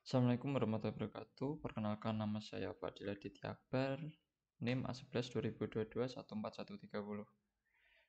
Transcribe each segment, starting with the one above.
Assalamualaikum warahmatullahi wabarakatuh. Perkenalkan, nama saya Fadil Aditya Akbar, NIM A11 2022 14130.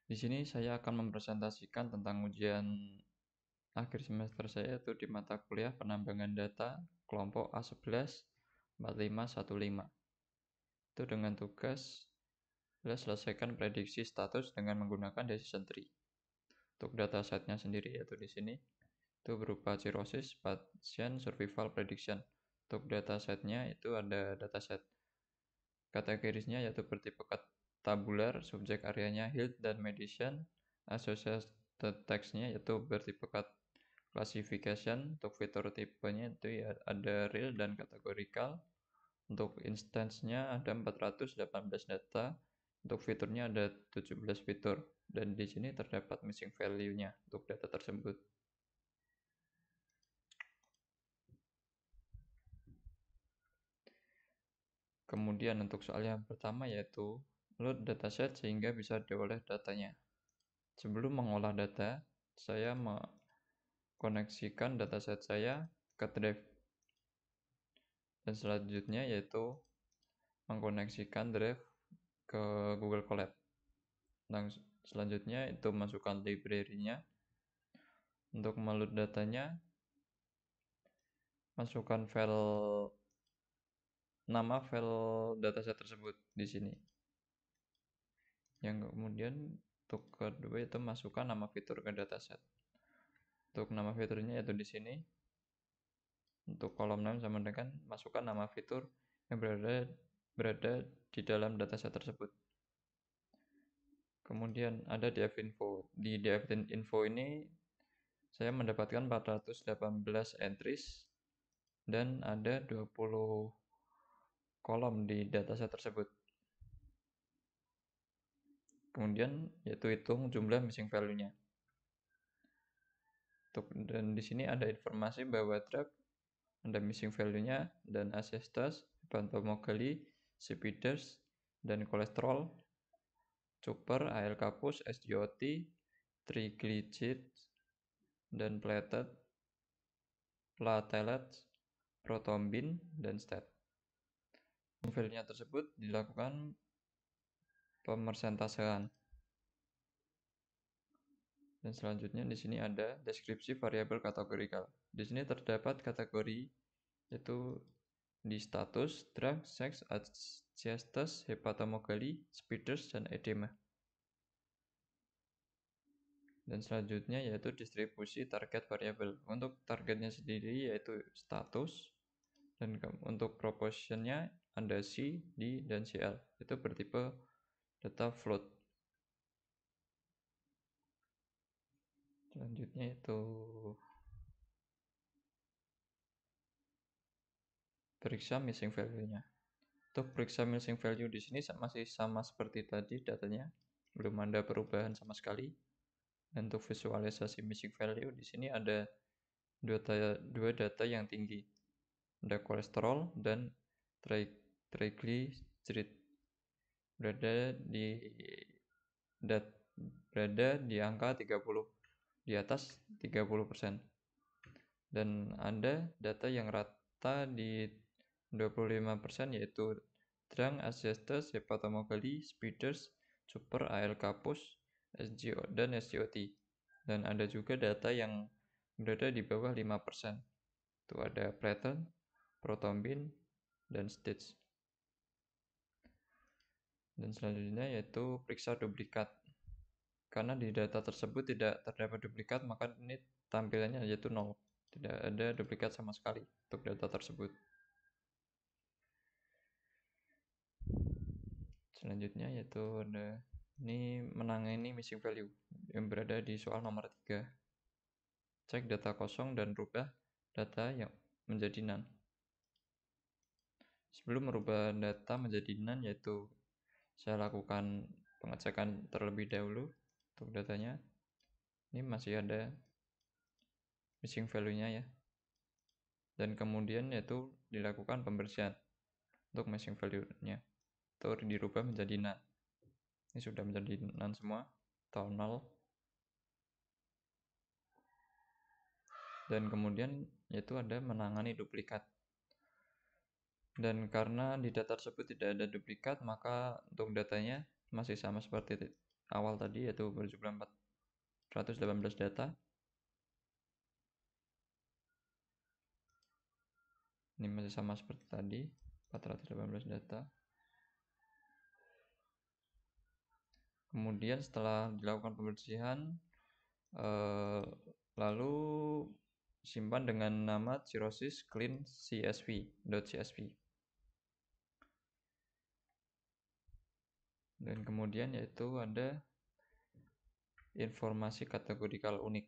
Di sini saya akan mempresentasikan tentang ujian akhir semester saya, yaitu di mata kuliah penambangan data kelompok A11 4515. Itu dengan tugas selesaikan prediksi status dengan menggunakan decision tree. Untuk datasetnya sendiri yaitu di sini itu berupa cirrhosis patient survival prediction. Untuk datasetnya itu ada dataset kategorisnya yaitu bertipe tabular, subjek areanya health dan medicine, associated text-nya yaitu bertipe classification. Untuk fitur tipenya itu ya ada real dan kategorikal. Untuk instance-nya ada 418 data. Untuk fiturnya ada 17 fitur dan di sini terdapat missing value-nya untuk data tersebut. Kemudian untuk soal yang pertama yaitu load dataset sehingga bisa dioleh datanya. Sebelum mengolah data, saya mengkoneksikan dataset saya ke drive. Dan selanjutnya yaitu mengkoneksikan drive ke Google Colab. Dan selanjutnya itu masukkan library-nya. Untuk meload datanya, masukkan nama file dataset tersebut di sini. Yang kemudian untuk kedua itu masukkan nama fitur ke dataset. Untuk nama fiturnya yaitu di sini. Untuk kolom name sama dengan masukkan nama fitur yang berada di dalam dataset tersebut. Kemudian ada dfinfo. Di dfinfo ini saya mendapatkan 418 entries dan ada 20 kolom di dataset tersebut. Kemudian yaitu hitung jumlah missing value-nya. Dan di sini ada informasi bahwa drug ada missing value-nya dan asestas, hepatomegaly, lipiders, dan kolesterol, cuper, ALK+, SGOT, triglycerides, dan platelets, prothrombin, dan stat. Value-nya tersebut dilakukan pemersentasean. Dan selanjutnya di sini ada deskripsi variabel kategorikal. Di sini terdapat kategori yaitu di status, drug, sex, asestas, hepatomegaly, lipiders, dan edema. Dan selanjutnya yaitu distribusi target variabel. Untuk targetnya sendiri yaitu status, dan untuk proportionnya ada C, D, dan CL. Itu bertipe data float. Selanjutnya itu periksa missing value-nya. Untuk periksa missing value di sini masih sama seperti tadi datanya, belum ada perubahan sama sekali. Dan untuk visualisasi missing value di sini ada dua data yang tinggi. Ada kolesterol dan triglyceride berada di angka 30, di atas 30%. Dan ada data yang rata di 25% yaitu drug, asestas, hepatomegaly, lipiders, cuper, ALK+, dan SGOT. Dan ada juga data yang berada di bawah 5%. Itu ada platelet, prothrombin, dan stage. Dan selanjutnya yaitu periksa duplikat. Karena di data tersebut tidak terdapat duplikat, maka ini tampilannya yaitu 0. Tidak ada duplikat sama sekali untuk data tersebut. Selanjutnya yaitu ada ini menangani missing value yang berada di soal nomor 3. Cek data kosong dan rubah data yang menjadi none. Sebelum merubah data menjadi none yaitu saya lakukan pengecekan terlebih dahulu untuk datanya. Ini masih ada missing value-nya ya. Dan kemudian yaitu dilakukan pembersihan untuk missing value-nya. Itu dirubah menjadi none. Ini sudah menjadi none semua atau 0. Dan kemudian yaitu ada menangani duplikat. Dan karena di data tersebut tidak ada duplikat, maka untuk datanya masih sama seperti awal tadi, yaitu berjumlah 418 data. Ini masih sama seperti tadi, 418 data. Kemudian setelah dilakukan pembersihan, lalu simpan dengan nama cirrhosis clean .csv. Dan kemudian yaitu ada informasi kategorikal unik.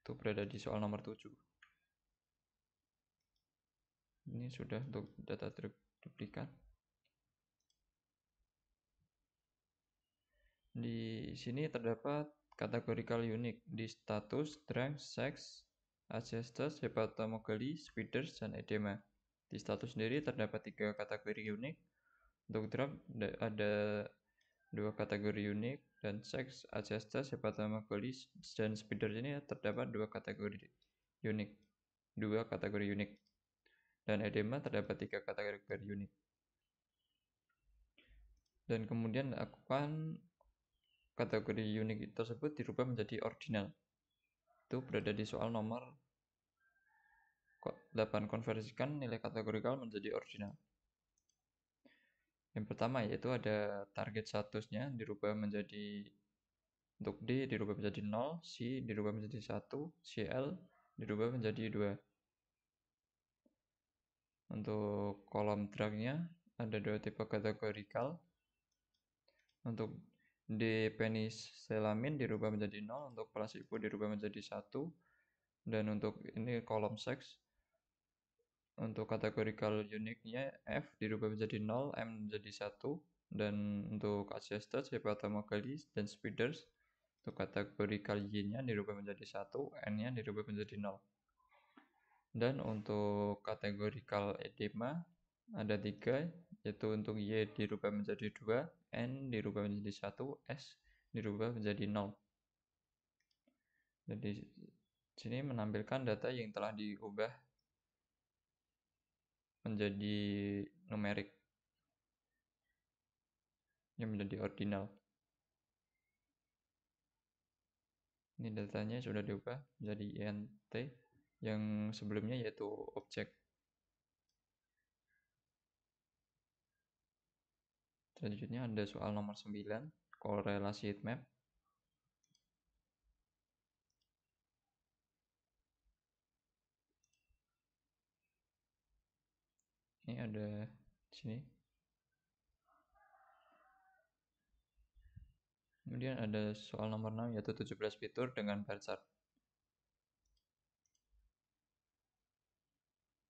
Itu berada di soal nomor 7. Ini sudah untuk data duplikat. Di sini terdapat kategorikal unik di status, strength, sex, ancestors, hepatomegaly, speeders, dan edema. Di status sendiri terdapat 3 kategori unik. Untuk drug ada 2 kategori unik, dan sex, ancestors, hepatomegaly, dan speeders ini terdapat 2 kategori unik. Dan edema terdapat 3 kategori unik. Dan kemudian lakukan kategori unik tersebut dirubah menjadi ordinal. Itu berada di soal nomor 8, konversikan nilai kategorikal menjadi ordinal. Yang pertama yaitu ada target statusnya dirubah menjadi, untuk D dirubah menjadi 0, C dirubah menjadi 1, CL dirubah menjadi 2. Untuk kolom drugnya ada 2 tipe kategorikal. Untuk D peniselamin dirubah menjadi 0, untuk placebo dirubah menjadi 1, dan untuk ini kolom seks, untuk kategorikal uniknya F dirubah menjadi 0, M menjadi 1, dan untuk ancestors, hepatomegaly, dan speeders, untuk kategorikal Y-nya dirubah menjadi 1, N-nya dirubah menjadi 0. Dan untuk kategorikal edema ada 3, yaitu untuk Y dirubah menjadi 2, N dirubah menjadi 1, S dirubah menjadi 0. Jadi sini menampilkan data yang telah diubah menjadi numerik, yang menjadi ordinal. Ini datanya sudah diubah menjadi INT yang sebelumnya yaitu objek. Selanjutnya ada soal nomor 9, korelasi heatmap. Ini ada di sini. Kemudian ada soal nomor 6 yaitu 17 fitur dengan bar chart.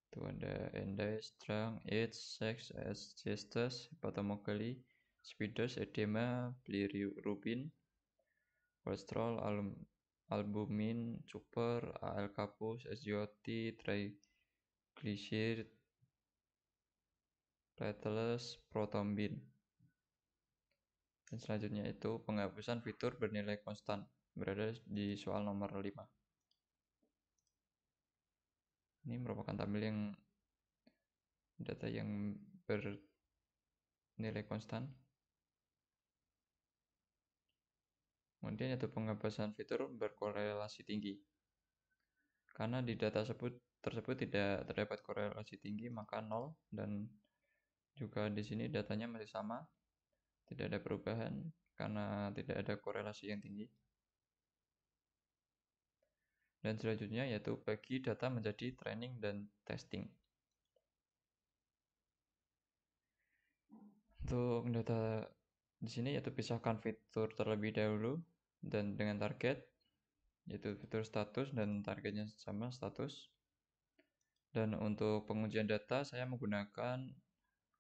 Itu ada Endai, Strang, AIDS, Sex, Ancestors, Hepatomegaly, Speeders, Edema, Bilirubin, Kolesterol, Albumin, Super, AL Capus, SGOT, Triglyceride, Platelets, Prothrombin. Dan selanjutnya itu penghapusan fitur bernilai konstan, berada di soal nomor 5. Ini merupakan tabel yang data yang bernilai konstan. Kemudian itu penghapusan fitur berkorelasi tinggi. Karena di data tersebut tidak terdapat korelasi tinggi, maka 0, dan juga di sini datanya masih sama, tidak ada perubahan karena tidak ada korelasi yang tinggi. Dan selanjutnya yaitu bagi data menjadi training dan testing. Untuk data di sini yaitu pisahkan fitur terlebih dahulu dan dengan target, yaitu fitur status dan targetnya sama status. Dan untuk pengujian data saya menggunakan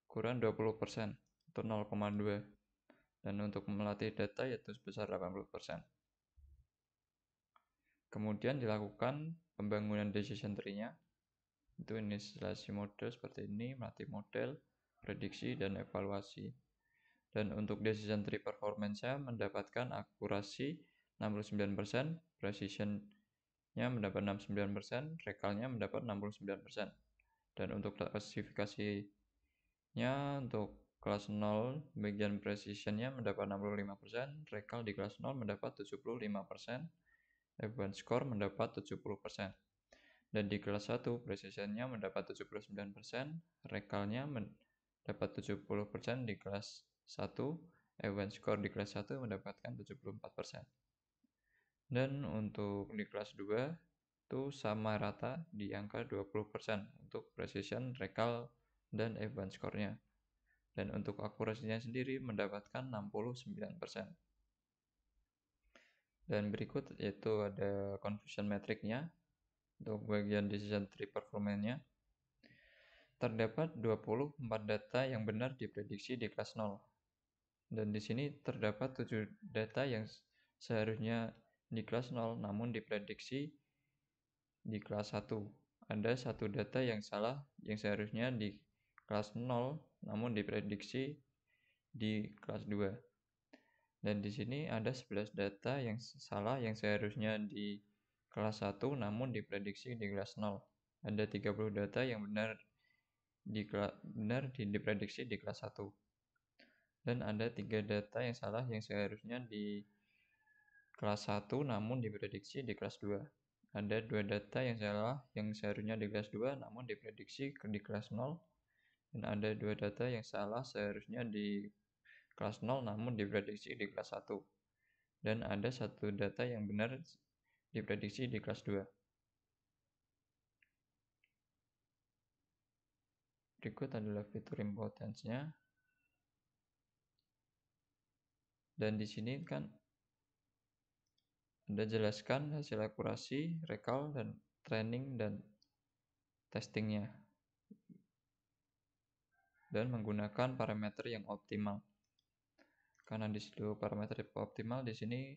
ukuran 20% atau 0,2, dan untuk melatih data yaitu sebesar 80%. Kemudian dilakukan pembangunan decision tree-nya, itu inisialisasi model seperti ini, melatih model, prediksi, dan evaluasi. Dan untuk decision tree performance-nya mendapatkan akurasi 69%, precision mendapat 69%, rekalnya mendapat 69%. Dan untuk klasifikasinya untuk kelas 0 bagian precision-nya mendapat 65%, rekal di kelas 0 mendapat 75%, advance score mendapat 70%. Dan di kelas 1 precision-nya mendapat 79%, rekalnya mendapat 70% di kelas 1, advance score di kelas 1 mendapatkan 74%. Dan untuk di kelas 2 itu sama rata di angka 20% untuk precision, rekal, dan advance score-nya. Dan untuk akurasinya sendiri mendapatkan 69%. Dan berikut yaitu ada confusion metric-nya untuk bagian decision tree performance-nya. Terdapat 24 data yang benar diprediksi di kelas 0. Dan di sini terdapat 7 data yang seharusnya di kelas 0 namun diprediksi di kelas 1. Ada satu data yang salah yang seharusnya di kelas 0 namun diprediksi di kelas 2. Dan di sini ada 11 data yang salah yang seharusnya di kelas 1 namun diprediksi di kelas 0. Ada 30 data yang benar diprediksi di kelas 1. Dan ada 3 data yang salah yang seharusnya di kelas 1 namun diprediksi di kelas 2. Ada 2 data yang salah yang seharusnya di kelas 2 namun diprediksi di kelas 0. Dan ada 2 data yang salah seharusnya di kelas 0 namun diprediksi di kelas 1. Dan ada 1 data yang benar diprediksi di kelas 2. Berikut adalah fitur impotence-nya. Dan di sini kan Anda jelaskan hasil akurasi, rekal, dan training dan testingnya. Dan menggunakan parameter yang optimal. Karena di situ parameter optimal, di sini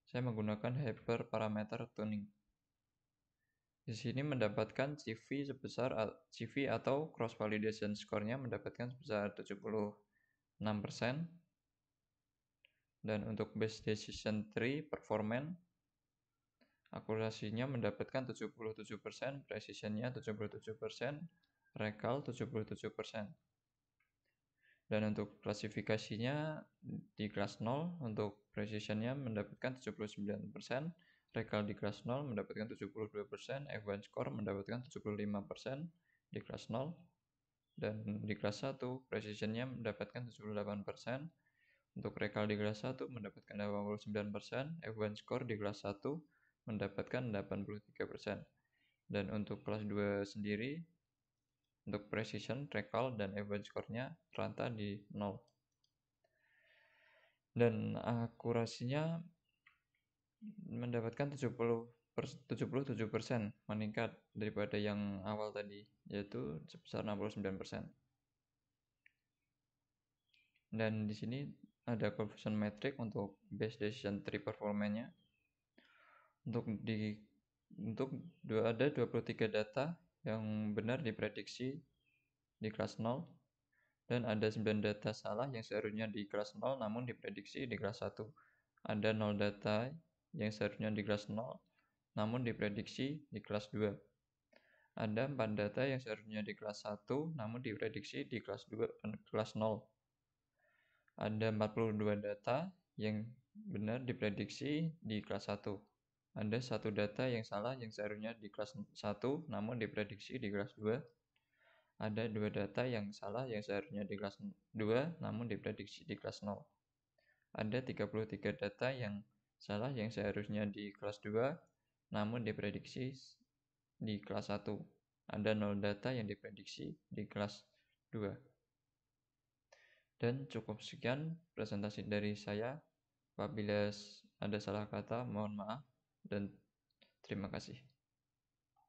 saya menggunakan hyperparameter tuning. Di sini mendapatkan CV atau cross validation score-nya mendapatkan sebesar 76%. Dan untuk base decision tree performance akurasinya mendapatkan 77%, precision-nya 77%, rekal 77%. Dan untuk klasifikasinya di kelas 0 untuk precision-nya mendapatkan 79%, rekal di kelas 0 mendapatkan 72%, advance score mendapatkan 75% di kelas 0. Dan di kelas 1 precision-nya mendapatkan 78%, untuk rekal di kelas 1 mendapatkan 89%, advance score di kelas 1 mendapatkan 83%. Dan untuk kelas 2 sendiri, untuk precision, rekal, dan advance score-nya rata di 0. Dan akurasinya mendapatkan 77%, meningkat daripada yang awal tadi, yaitu sebesar 69%. Dan di sini ada confusion metric untuk base decision tree performance-nya. Ada 23 data yang benar diprediksi di kelas 0, dan ada 9 data salah yang seharusnya di kelas 0 namun diprediksi di kelas 1. Ada 0 data yang seharusnya di kelas 0 namun diprediksi di kelas 2. Ada 4 data yang seharusnya di kelas 1 namun diprediksi di kelas 0. Ada 42 data yang benar diprediksi di kelas 1. Ada 1 data yang salah yang seharusnya di kelas 1 namun diprediksi di kelas 2. Ada 2 data yang salah yang seharusnya di kelas 2 namun diprediksi di kelas 0. Ada 33 data yang salah yang seharusnya di kelas 2 namun diprediksi di kelas 1. Ada 0 data yang diprediksi di kelas 2. Dan cukup sekian presentasi dari saya. Apabila ada salah kata, mohon maaf dan terima kasih.